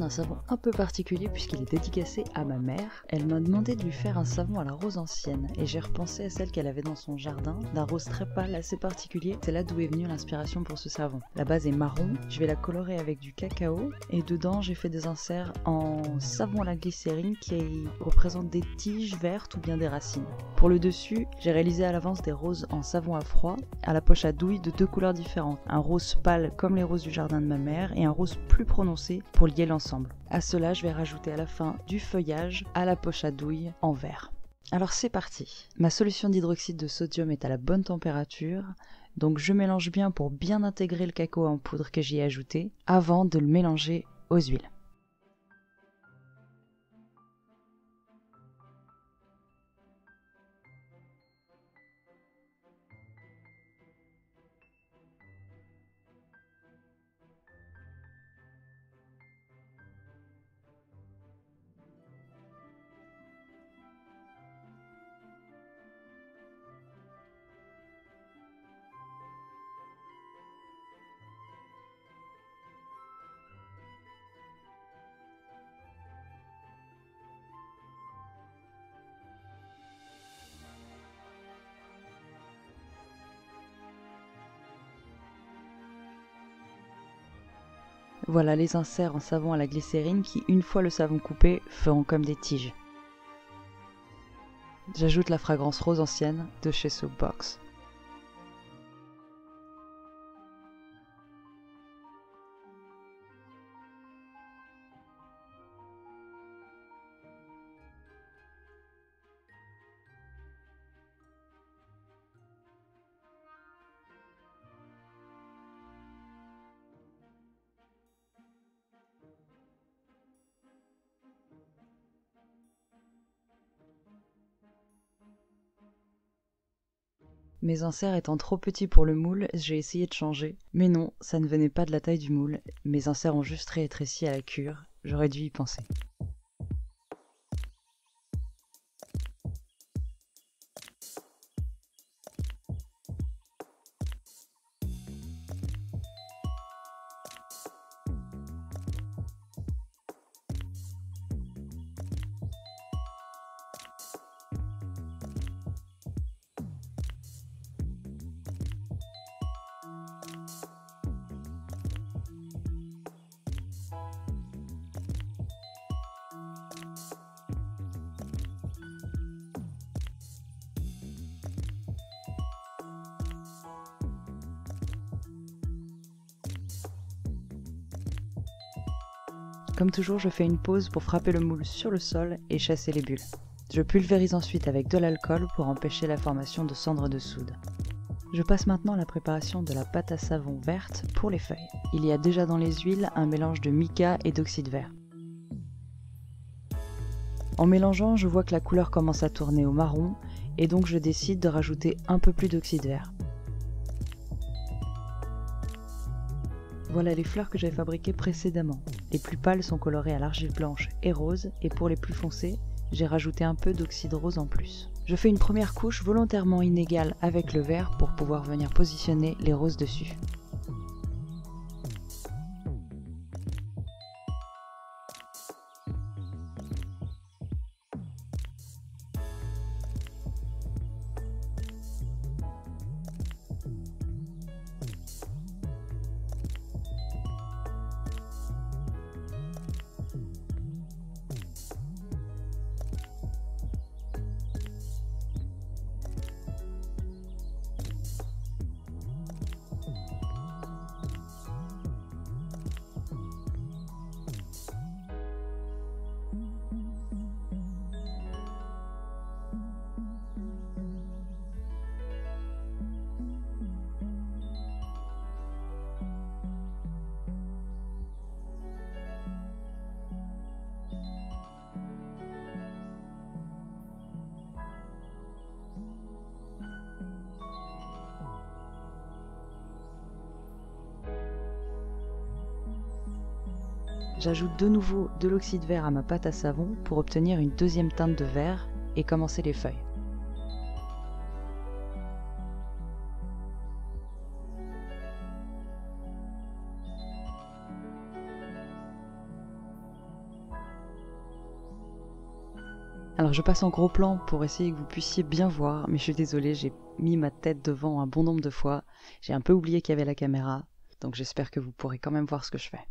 un savon un peu particulier puisqu'il est dédicacé à ma mère. Elle m'a demandé de lui faire un savon à la rose ancienne et j'ai repensé à celle qu'elle avait dans son jardin, d'un rose très pâle assez particulier. C'est là d'où est venue l'inspiration pour ce savon. La base est marron, je vais la colorer avec du cacao et dedans j'ai fait des inserts en savon à la glycérine qui représentent des tiges vertes ou bien des racines. Pour le dessus, j'ai réalisé à l'avance des roses en savon à froid à la poche à douille de 2 couleurs différentes, un rose pâle comme les roses du jardin de ma mère et un rose plus prononcé pour lier l'ensemble. À cela, je vais rajouter à la fin du feuillage à la poche à douille en vert. Alors c'est parti. Ma solution d'hydroxyde de sodium est à la bonne température, donc je mélange bien pour bien intégrer le cacao en poudre que j'y ai ajouté avant de le mélanger aux huiles. Voilà les inserts en savon à la glycérine qui, une fois le savon coupé, feront comme des tiges. J'ajoute la fragrance rose ancienne de chez Soapbox. Mes inserts étant trop petits pour le moule, j'ai essayé de changer. Mais non, ça ne venait pas de la taille du moule. Mes inserts ont juste rétréci à la cure. J'aurais dû y penser. Comme toujours, je fais une pause pour frapper le moule sur le sol et chasser les bulles. Je pulvérise ensuite avec de l'alcool pour empêcher la formation de cendres de soude. Je passe maintenant à la préparation de la pâte à savon verte pour les feuilles. Il y a déjà dans les huiles un mélange de mica et d'oxyde vert. En mélangeant, je vois que la couleur commence à tourner au marron et donc je décide de rajouter un peu plus d'oxyde vert. Voilà les fleurs que j'avais fabriquées précédemment. Les plus pâles sont colorées à l'argile blanche et rose, et pour les plus foncées, j'ai rajouté un peu d'oxyde rose en plus. Je fais une première couche volontairement inégale avec le vert pour pouvoir venir positionner les roses dessus. J'ajoute de nouveau de l'oxyde vert à ma pâte à savon pour obtenir une deuxième teinte de vert et commencer les feuilles. Alors je passe en gros plan pour essayer que vous puissiez bien voir, mais je suis désolée, j'ai mis ma tête devant un bon nombre de fois. J'ai un peu oublié qu'il y avait la caméra, donc j'espère que vous pourrez quand même voir ce que je fais.